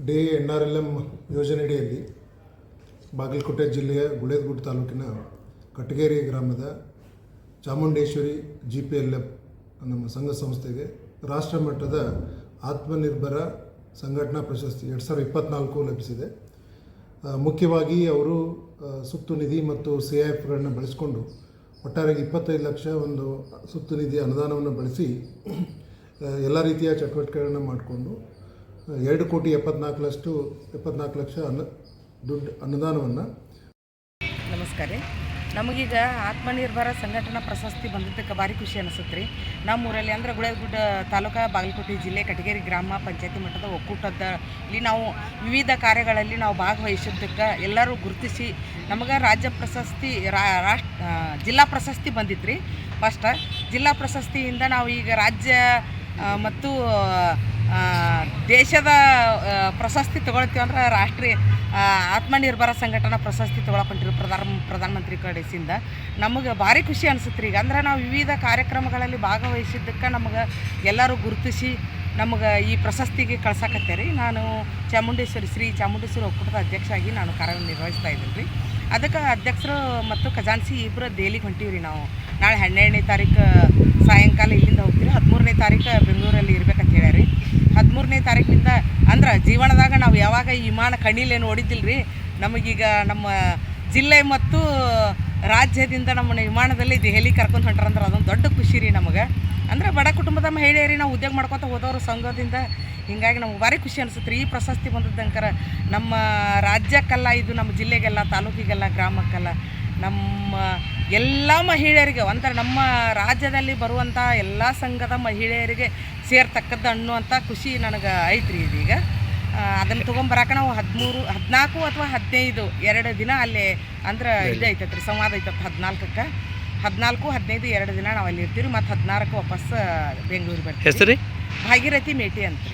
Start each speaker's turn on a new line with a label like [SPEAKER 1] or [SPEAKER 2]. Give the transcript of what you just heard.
[SPEAKER 1] Day NRLM ಯೋಜನೆಯಡಿಯಲ್ಲಿ ಬಾಗಲಕೋಟೆ ಜಿಲ್ಲೆಯ ಗುಳೇದಗುಡ್ಡ ತಾಲೂಕಿನ ಕಟಗೇರಿ ಗ್ರಾಮದ ಚಾಮುಂಡೇಶ್ವರಿ GPLF ನಮ್ಮ ಸಂಘ ಸಂಸ್ಥೆಗೆ ರಾಷ್ಟ್ರ ಮಟ್ಟದ ಆತ್ಮನಿರ್ಭರ ಸಂಘಟನಾ ಪ್ರಶಸ್ತಿ 2024 ಲಭಿಸಿದೆ. ಮುಖ್ಯವಾಗಿ ಅವರು ಸುತ್ತು ನಿಧಿ ಮತ್ತು CIFಗಳನ್ನು ಬಳಸಿಕೊಂಡು ಒಟ್ಟಾರೆ 25 ಲಕ್ಷ ಒಂದು ಸುತ್ತು ನಿಧಿ ಅನುದಾನವನ್ನು ಬಳಸಿ ಎಲ್ಲ ರೀತಿಯ ಚಟುವಟಿಕೆಗಳನ್ನು ಮಾಡಿಕೊಂಡು 2,74 ಲಕ್ಷ ದುಡ್ಡು ಅನುದಾನವನ್ನು.
[SPEAKER 2] ನಮಸ್ಕಾರ ರೀ. ನಮಗೀಗ ಆತ್ಮನಿರ್ಭರ ಸಂಘಟನಾ ಪ್ರಶಸ್ತಿ ಬಂದಿದ್ದಕ್ಕೆ ಭಾರಿ ಖುಷಿ ಅನಿಸುತ್ತೆ ರೀ. ನಮ್ಮೂರಲ್ಲಿ ಅಂದರೆ ಗುಳೇದಗುಡ್ಡ ತಾಲೂಕು ಬಾಗಲಕೋಟೆ ಜಿಲ್ಲೆ ಕಟಗೇರಿ ಗ್ರಾಮ ಪಂಚಾಯತಿ ಮಟ್ಟದ ಒಕ್ಕೂಟದಲ್ಲಿ ನಾವು ವಿವಿಧ ಕಾರ್ಯಗಳಲ್ಲಿ ನಾವು ಭಾಗವಹಿಸಿದ್ದಕ್ಕೆ ಎಲ್ಲರೂ ಗುರುತಿಸಿ ನಮಗೆ ರಾಜ್ಯ ಪ್ರಶಸ್ತಿ ಜಿಲ್ಲಾ ಪ್ರಶಸ್ತಿ ಬಂದಿತ್ತು ರೀ. ಫಸ್ಟ್ ಜಿಲ್ಲಾ ಪ್ರಶಸ್ತಿಯಿಂದ ನಾವು ಈಗ ರಾಜ್ಯ ಮತ್ತು ದೇಶದ ಪ್ರಶಸ್ತಿ ತೊಗೊಳ್ತೀವಿ ಅಂದ್ರೆ ರಾಷ್ಟ್ರೀಯ ಆತ್ಮನಿರ್ಭರ ಸಂಘಟನಾ ಪ್ರಶಸ್ತಿ ತೊಗೊಳಕೊಂಡಿರೋ ಪ್ರಧಾನಮಂತ್ರಿ ಕಡೆಯಿಂದ ನಮಗೆ ಭಾರಿ ಖುಷಿ ಅನಿಸುತ್ತೆ ರೀ. ಈಗ ಅಂದ್ರೆ ನಾವು ವಿವಿಧ ಕಾರ್ಯಕ್ರಮಗಳಲ್ಲಿ ಭಾಗವಹಿಸಿದ್ದಕ್ಕೆ ನಮಗೆ ಎಲ್ಲರೂ ಗುರುತಿಸಿ ನಮಗೆ ಈ ಪ್ರಶಸ್ತಿಗೆ ಕಳ್ಸಕತ್ತೆ ರೀ. ನಾನು ಶ್ರೀ ಚಾಮುಂಡೇಶ್ವರಿ ಒಕ್ಕೂಟದ ಅಧ್ಯಕ್ಷರಾಗಿ ನಾನು ಕಾರ್ಯನಿರ್ವಹಿಸ್ತಾ ಇದ್ದೀನಿ ರೀ. ಅದಕ್ಕೆ ಅಧ್ಯಕ್ಷರು ಮತ್ತು ಖಜಾನ್ಸಿ ಇಬ್ಬರು ದೆಹಲಿಗೆ ಹೊಂಟೀವಿ ರೀ. ನಾವು ನಾಳೆ 12ನೇ ತಾರೀಕು ಸಾಯಂಕಾಲ ಇಲ್ಲಿಂದ ಹೋಗ್ತೀವಿ. 13ನೇ ತಾರೀಕು ಬೆಂಗಳೂರಲ್ಲಿ ಇರ್ಬೇಕಂತ ಹೇಳ್ಯಾರಿ. 13ನೇ ತಾರೀಕಿನಿಂದ ಅಂದ್ರೆ ಜೀವನದಾಗ ನಾವು ಯಾವಾಗ ಈ ವಿಮಾನ ಕಣ್ಣಿಲೇನು ನೋಡಿದ್ದಿಲ್ಲ ರೀ. ನಮಗೀಗ ನಮ್ಮ ಜಿಲ್ಲೆ ಮತ್ತು ರಾಜ್ಯದಿಂದ ನಮ್ಮನ್ನ ವಿಮಾನದಲ್ಲಿ ದೆಹಲಿ ಕರ್ಕೊಂಡು ಹೊಂಟ್ರಂದ್ರೆ ಅದೊಂದು ದೊಡ್ಡ ಖುಷಿ ರೀ ನಮಗೆ. ಅಂದರೆ ಬಡ ಕುಟುಂಬದ ಮಹಿಳೆಯರಿ ನಾವು ಉದ್ಯೋಗ ಮಾಡ್ಕೊತ ಹೋದವರು ಸಂಘದಿಂದ, ಹೀಗಾಗಿ ನಮ್ಗೆ ಭಾರಿ ಖುಷಿ ಅನಿಸುತ್ತೆ ರೀ. ಈ ಪ್ರಶಸ್ತಿ ಬಂದದ್ದಂಕರ ನಮ್ಮ ರಾಜ್ಯಕ್ಕಲ್ಲ, ಇದು ನಮ್ಮ ಜಿಲ್ಲೆಗೆಲ್ಲ, ತಾಲೂಕಿಗೆಲ್ಲ, ಗ್ರಾಮಕ್ಕೆಲ್ಲ, ನಮ್ಮ ಎಲ್ಲ ಮಹಿಳೆಯರಿಗೆ ಅಂದರೆ ನಮ್ಮ ರಾಜ್ಯದಲ್ಲಿ ಬರುವಂಥ ಎಲ್ಲ ಸಂಘದ ಮಹಿಳೆಯರಿಗೆ ಸೇರ್ತಕ್ಕದ್ದು ಅನ್ನುವಂಥ ಖುಷಿ ನನಗೆ ಐತ್ರಿ. ಇದೀಗ ಅದನ್ನು ತೊಗೊಂಬರಕ್ಕೆ ನಾವು 14 ಅಥವಾ 15 2 ದಿನ ಅಲ್ಲೇ ಅಂದ್ರೆ ಇದು ಐತತ್ರಿ, ಸಂವಾದ ಐತತ್ 14, 15 2 ದಿನ ನಾವು ಅಲ್ಲಿ ಇರ್ತೀವಿ. ಮತ್ತು 16ಕ್ಕೆ ವಾಪಸ್ ಬೆಂಗಳೂರು ಬರ್ತೀವಿ.
[SPEAKER 3] ಹೆಸರು ಭಾಗೀರಥಿ
[SPEAKER 2] ಮೇಟಿ ಅಂತ.